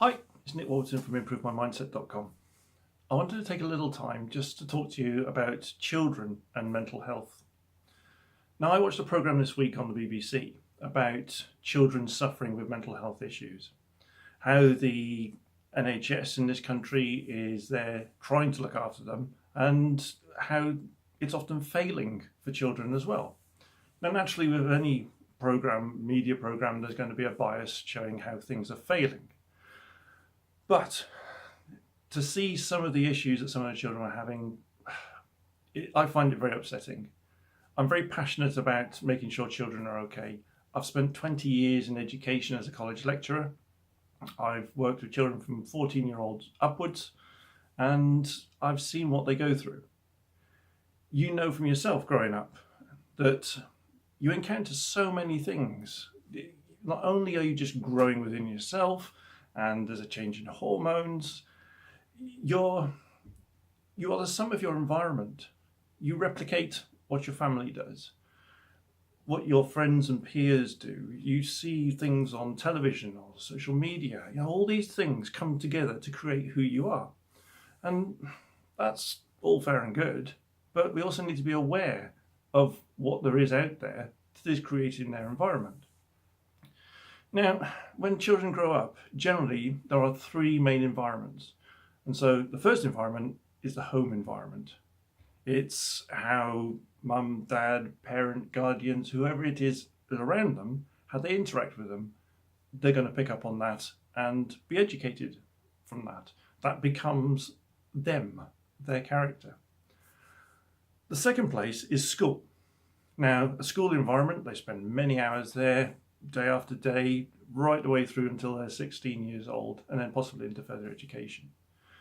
Hi, it's Nick Warburton from ImproveMyMindset.com. I wanted to take a little time just to talk to you about children and mental health. Now, I watched a programme this week on the BBC about children suffering with mental health issues, how the NHS in this country is there trying to look after them, and how it's often failing for children as well. Now, naturally, with any media programme, there's going to be a bias showing how things are failing. But to see some of the issues that some of the children are having, I find it very upsetting. I'm very passionate about making sure children are okay. I've spent 20 years in education as a college lecturer. I've worked with children from 14-year-olds upwards, and I've seen what they go through. You know from yourself growing up that you encounter so many things. Not only are you just growing within yourself, and there's a change in hormones, you are the sum of your environment. You replicate what your family does, what your friends and peers do. You see things on television or social media. All these things come together to create who you are. And that's all fair and good, but we also need to be aware of what there is out there that is creating their environment. Now, when children grow up, generally there are three main environments. And so the first environment is the home environment. It's how mum, dad, parent, guardians, whoever it is around them, how they interact with them. They're going to pick up on that and be educated from that. That becomes them, their character. The second place is school. Now, a school environment, they spend many hours there, day after day, right the way through until they're 16 years old, and then possibly into further education.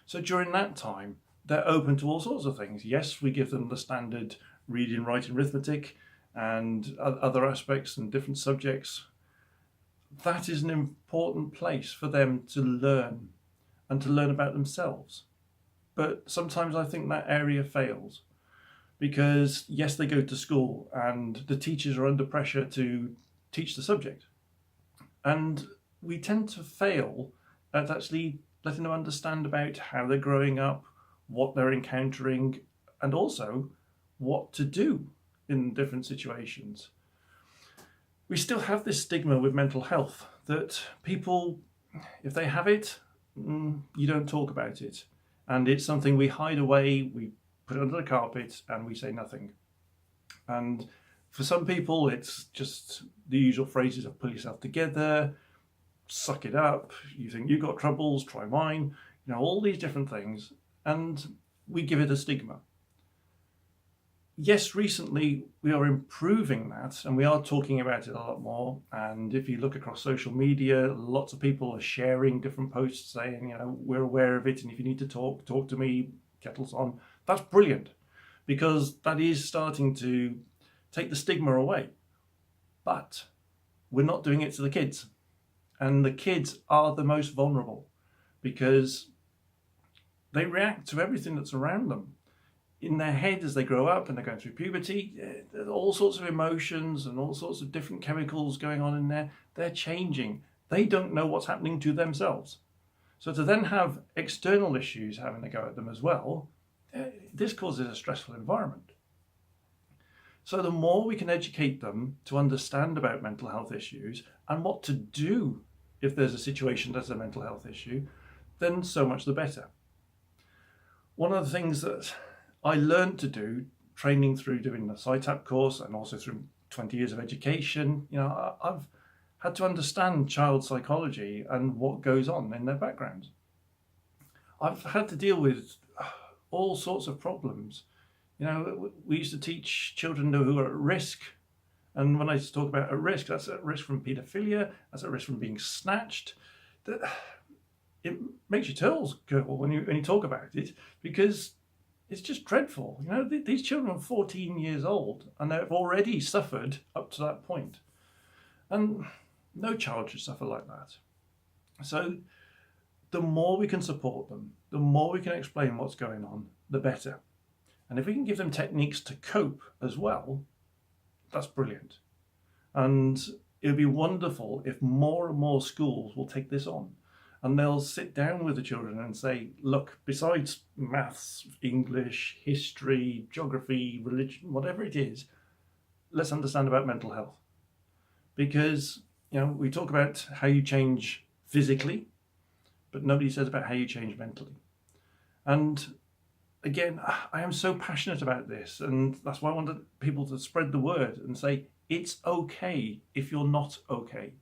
So during that time, they're open to all sorts of things. Yes, we give them the standard reading, writing, arithmetic, and other aspects and different subjects. That is an important place for them to learn and to learn about themselves. But sometimes I think that area fails because, yes, they go to school and the teachers are under pressure to teach the subject. And we tend to fail at actually letting them understand about how they're growing up, what they're encountering, and also what to do in different situations. We still have this stigma with mental health that people, if they have it, you don't talk about it. And it's something we hide away, we put it under the carpet, and we say nothing. And for some people, it's just the usual phrases of pull yourself together, suck it up, you think you've got troubles, try mine, all these different things, and we give it a stigma. Yes, recently we are improving that and we are talking about it a lot more, and if you look across social media, lots of people are sharing different posts saying, we're aware of it, and if you need to talk to me, kettle's on. That's brilliant, because that is starting to take the stigma away. But we're not doing it to the kids. And the kids are the most vulnerable because they react to everything that's around them. In their head as they grow up and they're going through puberty, there's all sorts of emotions and all sorts of different chemicals going on in there. They're changing. They don't know what's happening to themselves. So to then have external issues having a go at them as well, this causes a stressful environment. So the more we can educate them to understand about mental health issues and what to do if there's a situation that's a mental health issue, then so much the better. One of the things that I learned to do, training through doing the psy-tap course and also through 20 years of education, I've had to understand child psychology and what goes on in their backgrounds. I've had to deal with all sorts of problems. We used to teach children who are at risk. And when I talk about at risk, that's at risk from paedophilia, that's at risk from being snatched. It makes your toes curl when you talk about it, because it's just dreadful. These children are 14 years old and they've already suffered up to that point. And no child should suffer like that. So the more we can support them, the more we can explain what's going on, the better. And if we can give them techniques to cope as well, that's brilliant. And it would be wonderful if more and more schools will take this on And they'll sit down with the children and say, look, besides maths, English, history, geography, religion, whatever it is, let's understand about mental health. Because, we talk about how you change physically, but nobody says about how you change mentally. And again, I am so passionate about this, and that's why I wanted people to spread the word and say, it's okay if you're not okay.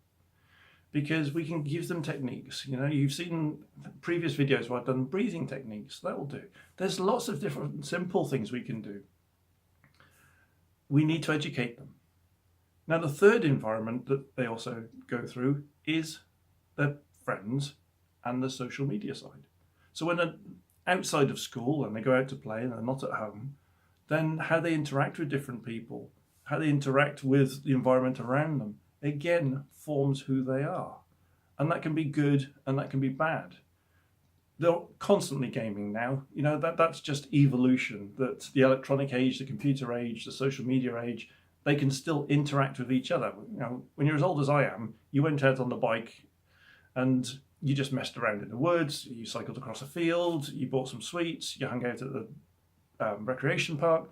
Because we can give them techniques. You've seen previous videos where I've done breathing techniques. That will do. There's lots of different simple things we can do. We need to educate them. Now, the third environment that they also go through is their friends and the social media side. So when they're outside of school and they go out to play and they're not at home, then how they interact with different people, how they interact with the environment around them, again, forms who they are. And that can be good and that can be bad. They're constantly gaming now. That's just evolution, that the electronic age, the computer age, the social media age, they can still interact with each other. When you're as old as I am, you went out on the bike and you just messed around in the woods, you cycled across a field, you bought some sweets, you hung out at the recreation park.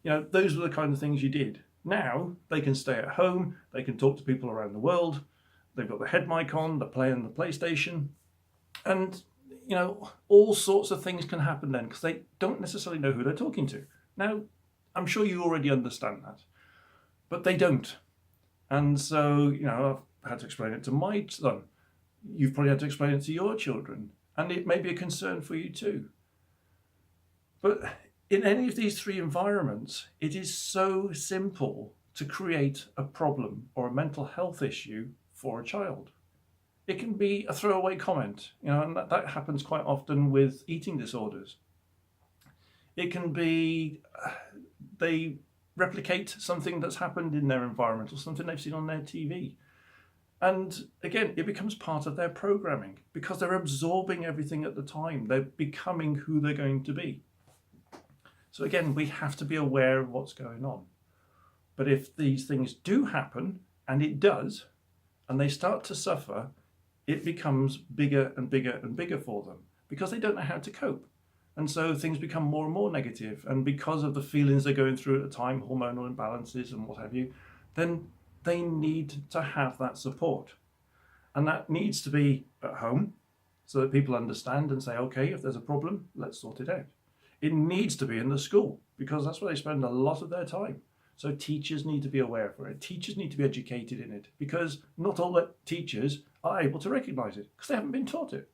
Those were the kind of things you did. Now they can stay at home, they can talk to people around the world, they've got the head mic on, they're playing the PlayStation, and all sorts of things can happen then because they don't necessarily know who they're talking to. Now, I'm sure you already understand that, but they don't. And so, I've had to explain it to my son. You've probably had to explain it to your children, and it may be a concern for you too. But in any of these three environments, it is so simple to create a problem or a mental health issue for a child. It can be a throwaway comment, and that happens quite often with eating disorders. It can be they replicate something that's happened in their environment or something they've seen on their TV. And again, it becomes part of their programming because they're absorbing everything at the time. They're becoming who they're going to be. So again, we have to be aware of what's going on. But if these things do happen, and it does, and they start to suffer, it becomes bigger and bigger and bigger for them because they don't know how to cope. And so things become more and more negative. And because of the feelings they're going through at the time, hormonal imbalances and what have you, then they need to have that support. And that needs to be at home so that people understand and say, okay, if there's a problem, let's sort it out. It needs to be in the school because that's where they spend a lot of their time. So teachers need to be aware of it. Teachers need to be educated in it because not all the teachers are able to recognise it because they haven't been taught it.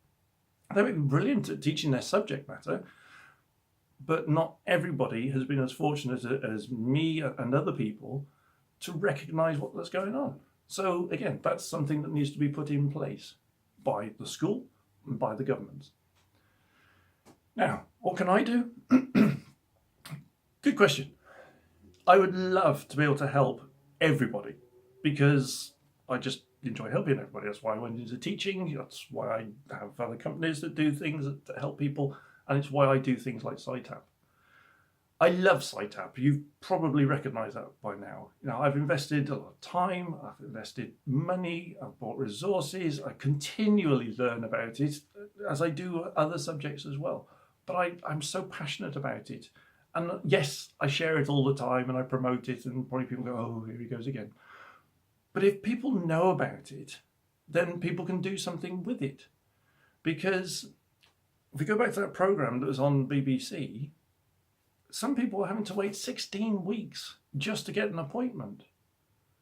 They may be brilliant at teaching their subject matter, but not everybody has been as fortunate as me and other people to recognise what's going on. So again, that's something that needs to be put in place by the school and by the government. Now, what can I do? Good question. I would love to be able to help everybody because I just enjoy helping everybody. That's why I went into teaching. That's why I have other companies that do things that help people. And it's why I do things like psy-tap. I love psy-tap. You've probably recognised that by now. I've invested a lot of time, I've invested money, I've bought resources, I continually learn about it, as I do other subjects as well. But I'm so passionate about it. And yes, I share it all the time and I promote it and probably people go, oh, here he goes again. But if people know about it, then people can do something with it. Because if we go back to that programme that was on BBC, some people are having to wait 16 weeks just to get an appointment.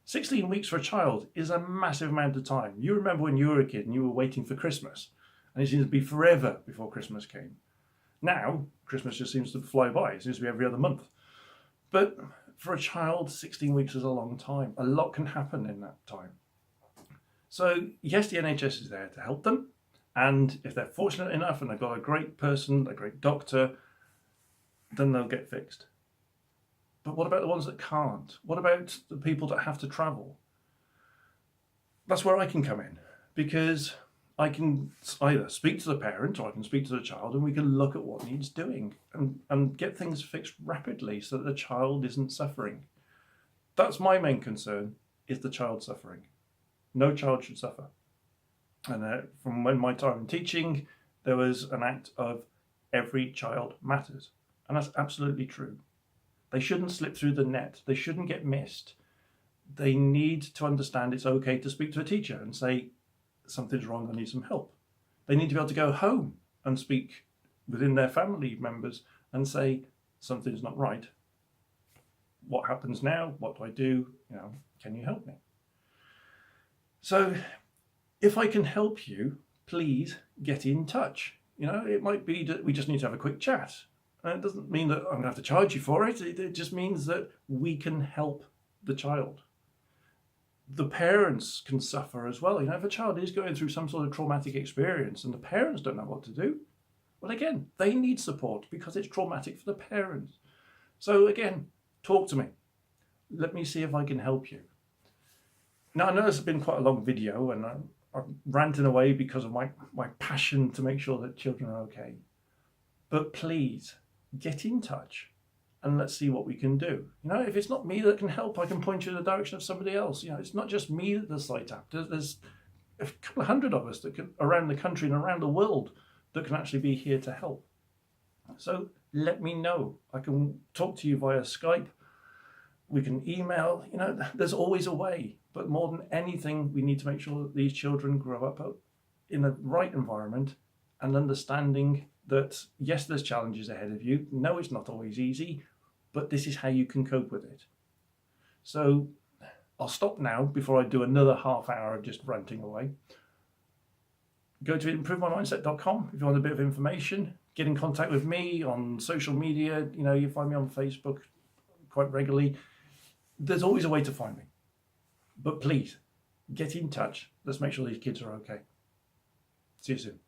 16 weeks for a child is a massive amount of time. You remember when you were a kid and you were waiting for Christmas, and it seems to be forever before Christmas came. Now, Christmas just seems to fly by. It seems to be every other month. But for a child, 16 weeks is a long time. A lot can happen in that time. So yes, the NHS is there to help them. And if they're fortunate enough and they've got a great person, a great doctor, then they'll get fixed. But what about the ones that can't? What about the people that have to travel? That's where I can come in, because I can either speak to the parent or I can speak to the child and we can look at what needs doing and get things fixed rapidly so that the child isn't suffering. That's my main concern, is the child suffering. No child should suffer. And from when my time in teaching, there was an act of every child matters. And that's absolutely true. They shouldn't slip through the net. They shouldn't get missed. They need to understand it's okay to speak to a teacher and say, something's wrong, I need some help. They need to be able to go home and speak within their family members and say, something's not right. What happens now? What do I do? Can you help me? So if I can help you, please get in touch. It might be that we just need to have a quick chat. And it doesn't mean that I'm going to have to charge you for it. It just means that we can help the child. The parents can suffer as well. If a child is going through some sort of traumatic experience and the parents don't know what to do, well, again, they need support because it's traumatic for the parents. So again, talk to me. Let me see if I can help you. Now, I know this has been quite a long video and I'm ranting away because of my passion to make sure that children are okay. But please, get in touch and let's see what we can do. If it's not me that can help, I can point you in the direction of somebody else. It's not just me that does psy-tap. There's a couple of hundred of us that can, around the country and around the world, that can actually be here to help. So let me know. I can talk to you via Skype. We can email. There's always a way. But more than anything, we need to make sure that these children grow up in the right environment and understanding that, yes, there's challenges ahead of you. No, it's not always easy, but this is how you can cope with it. So I'll stop now before I do another half hour of just ranting away. Go to improvemymindset.com if you want a bit of information. Get in contact with me on social media. You find me on Facebook quite regularly. There's always a way to find me. But please, get in touch. Let's make sure these kids are okay. See you soon.